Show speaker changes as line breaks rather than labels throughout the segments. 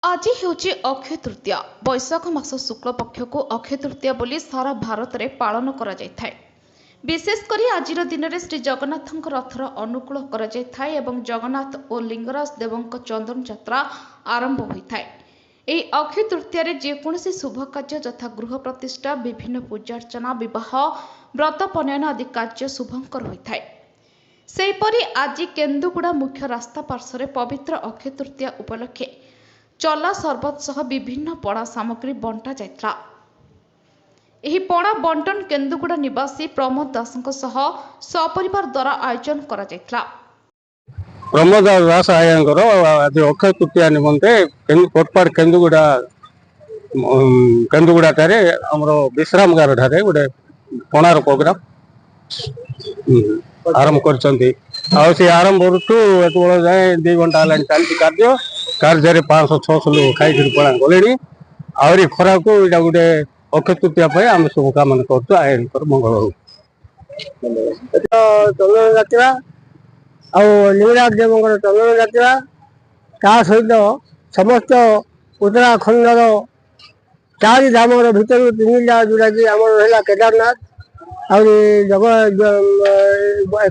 आज ହେଉଛି ଅକ୍ଷୟ ତୃତୀୟା। ବୈଶାଖ ମାସ ଶୁକ୍ଳ ପକ୍ଷକୁ ଅକ୍ଷୟ ତୃତୀୟା ବୋଲି ସାରା ଭାରତରେ ପାଳନ କରାଯାଇଥାଏ। ବିଶେଷ କରି ଆଜିର ଦିନରେ ଶ୍ରୀ ଜଗନ୍ନାଥଙ୍କ ରଥର ଅନୁକୂଳ କରାଯାଇଥାଏ ଏବଂ ଜଗନ୍ନାଥ ଓ ଲିଙ୍ଗରାଜ ଦେବଙ୍କ ଚନ୍ଦନ ଯାତ୍ରା ଆରମ୍ଭ ହୋଇଥାଏ। ଏହି ଅକ୍ଷୟ ତୃତୀୟାରେ ଯେକୌଣସି ଶୁଭ କାର୍ଯ୍ୟ ଯଥା ଗୃହ ପ୍ରତିଷ୍ଠା, ବିଭିନ୍ନ ପୂଜାର୍ଚ୍ଚନା, ବିବାହ, ବ୍ରତ ପନୟନ ଆଦି କାର୍ଯ୍ୟ ଶୁଭଙ୍କର ହୋଇଥାଏ। ସେହିପରି ଆଜି କେନ୍ଦୁଗୁଡ଼ା ମୁଖ୍ୟ ରାସ୍ତା ପାର୍ଶ୍ୱରେ ପବିତ୍ର ଅକ୍ଷୟ ତୃତୀୟା ଉପଲକ୍ଷେ ଚଲା ସରବତ ସହ ବିଭିନ୍ନ ପଣା ସାମଗ୍ରୀ ବଣ୍ଟା ଯାଇଥିଲା। ଏହି ପଣା ବଣ୍ଟନ କେନ୍ଦୁଗୁଡ଼ା ନିବାସୀ ପ୍ରମୋଦ ଦାସଙ୍କ ସହ ସପରିବାର ଦ୍ୱାରା ଆୟୋଜନ କରାଯାଇଥିଲା।
ପ୍ରମୋଦ ଦାସ ଆୟାଙ୍କର ଆଜି ଅକ୍ଷୟ ତୃତୀୟା ନିମନ୍ତେ କୋଟପାଡ଼ କେନ୍ଦୁଗୁଡ଼ାଠାରେ ଆମର ବିଶ୍ରାମ ଗାର ଠାରେ ଗୋଟେ ପଣାର ପ୍ରୋଗ୍ରାମ ଆରମ୍ଭ କରିଛନ୍ତି। ଆଉ ସେ ଆରମ୍ଭରୁ ଏତେବେଳ ଯାଏ 2 ଘଣ୍ଟା ହେଲାଣି ଚାଲିଛି କାର୍ଯ୍ୟରେ 500-600 ଲୋକ ଖାଇକିରି ପଣା ଗଲେଣି। ଆହୁରି ଖରାକୁ ଏଇଟା ଗୋଟେ ଅକ୍ଷୟ ତୃତୀୟା ପାଇଁ ଆମେ ଶୁଭକାମନା କରୁଛୁ। ଆୟଙ୍କର ମଙ୍ଗଳ ହଉ। ଚନ୍ଦନ ଯାତ୍ରା ଆଉ ଲିଙ୍ଗରାଜ ଦେବଙ୍କର ଚନ୍ଦନ ଯାତ୍ରା, ତା ସହିତ ସମସ୍ତ ଉତ୍ତରାଖଣ୍ଡର 4 ଧାମର ଭିତରୁ 3ଟା ଯେଉଁଟାକି ଆମର ରହିଲା କେଦାରନାଥ, ଆହୁରି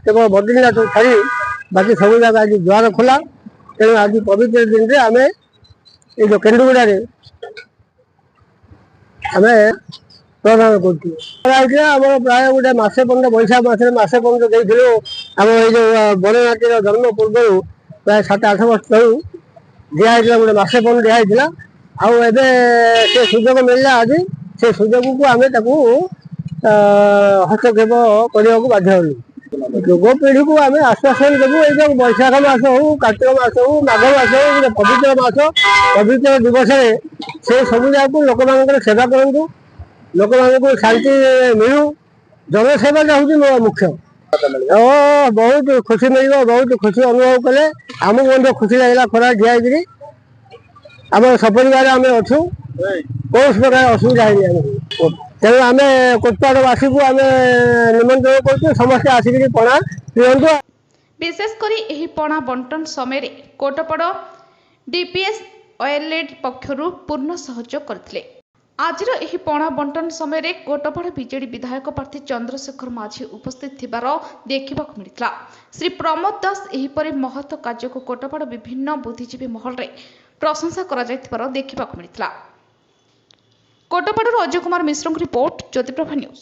କେବଳ ବଦ୍ରୀନାଥ ଛାଡ଼ି ବାକି ସବୁ ଜାଗା ଆଜି ଦ୍ୱାର ଖୋଲା। ତେଣୁ ଆଜି ପବିତ୍ର ଦିନରେ ଆମେ ଏଇ ଯେଉଁ କେନ୍ଦୁଗୁଡ଼ାରେ ଆମେ ପ୍ରଦାନ କରୁଛୁ। ହେଇଥିଲା ଆମର ପ୍ରାୟ ଗୋଟେ ମାସେ ପର୍ଯ୍ୟନ୍ତ, ବୈଶାଖ ମାସରେ ମାସେ ପର୍ଯ୍ୟନ୍ତ ଦେଇଥିଲୁ। ଆମ ଏଇ ଯେଉଁ ବନନାଟିର ଜନ୍ମ ପୂର୍ବରୁ ପ୍ରାୟ 7-8 ବର୍ଷ ତଳୁ ଦିଆହେଇଥିଲା, ଗୋଟେ ମାସେ ପର୍ଯ୍ୟନ୍ତ ଦିଆହେଇଥିଲା। ଆଉ ଏବେ ସେ ସୁଯୋଗ ମିଳିଲା, ଆଜି ସେ ସୁଯୋଗକୁ ଆମେ ତାକୁ ହସ୍ତକ୍ଷେପ କରିବାକୁ ବାଧ୍ୟ ହେଲୁ। ଯୁବପିଢ଼ିକୁ ଆମେ ଆଶ୍ୱାସନ ଦେବୁ, ଏଇ ଯେଉଁ ବୈଶାଖ ମାସ ହଉ, କାର୍ତ୍ତିକ ମାସ ହଉ, ମାଘ ମାସ ହଉ, ଗୋଟେ ପବିତ୍ର ମାସ, ପବିତ୍ର ଦିବସରେ ସେ ସବୁ ଯାକୁ ଲୋକମାନଙ୍କର ସେବା କରନ୍ତୁ, ଲୋକମାନଙ୍କୁ ଶାନ୍ତି ମିଳୁ। ଜନସେବାଟା ହେଉଛି ମୁଖ୍ୟ। ବହୁତ ଖୁସି ମିଳିବ, ବହୁତ ଖୁସି ଅନୁଭବ କଲେ। ଆମକୁ ମଧ୍ୟ ଖୁସି ଲାଗିଲା ଖରା ଠିଆ ହେଇକିରି। ଆମର ସପରିବାର ଆମେ ଅଛୁ, କୌଣସି ପ୍ରକାର ଅସୁବିଧା ହେଇନି ଆମକୁ। ତେଣୁ ଆମେ କୋଟପାଡ଼ବାସୀକୁ ଆମେ ନିମନ୍ତ୍ରଣ କରୁଛୁ, ସମସ୍ତେ ଆସିକିରି ପଣା ପିଅନ୍ତୁ।
ବିଶେଷ କରି ଏହି ପଣା ବଣ୍ଟନ ସମୟରେ କୋଟପାଡ଼ ଡିପିଏସ୍ ଓଏଲ୍ଏଡ୍ ପକ୍ଷରୁ ପୂର୍ଣ୍ଣ ସହଯୋଗ କରିଥିଲେ। ଆଜିର ଏହି ପଣା ବଣ୍ଟନ ସମୟରେ କୋଟପାଡ଼ ବିଜେଡି ବିଧାୟକ ପ୍ରାର୍ଥୀ ଚନ୍ଦ୍ରଶେଖର ମାଝୀ ଉପସ୍ଥିତ ଥିବାର ଦେଖିବାକୁ ମିଳିଥିଲା। ଶ୍ରୀ ପ୍ରମୋଦ ଦାସ ଏହିପରି ମହତ୍ କାର୍ଯ୍ୟକୁ କୋଟପାଡ଼ ବିଭିନ୍ନ ବୁଦ୍ଧିଜୀବୀ ମହଲରେ ପ୍ରଶଂସା କରାଯାଇଥିବାର ଦେଖିବାକୁ ମିଳିଥିଲା। କୋଟପାଡ଼ରୁ ଅଜୟ କୁମାର ମିଶ୍ରଙ୍କ ରିପୋର୍ଟ, ଜ୍ୟୋତିପ୍ରଭା ନ୍ୟୁଜ୍।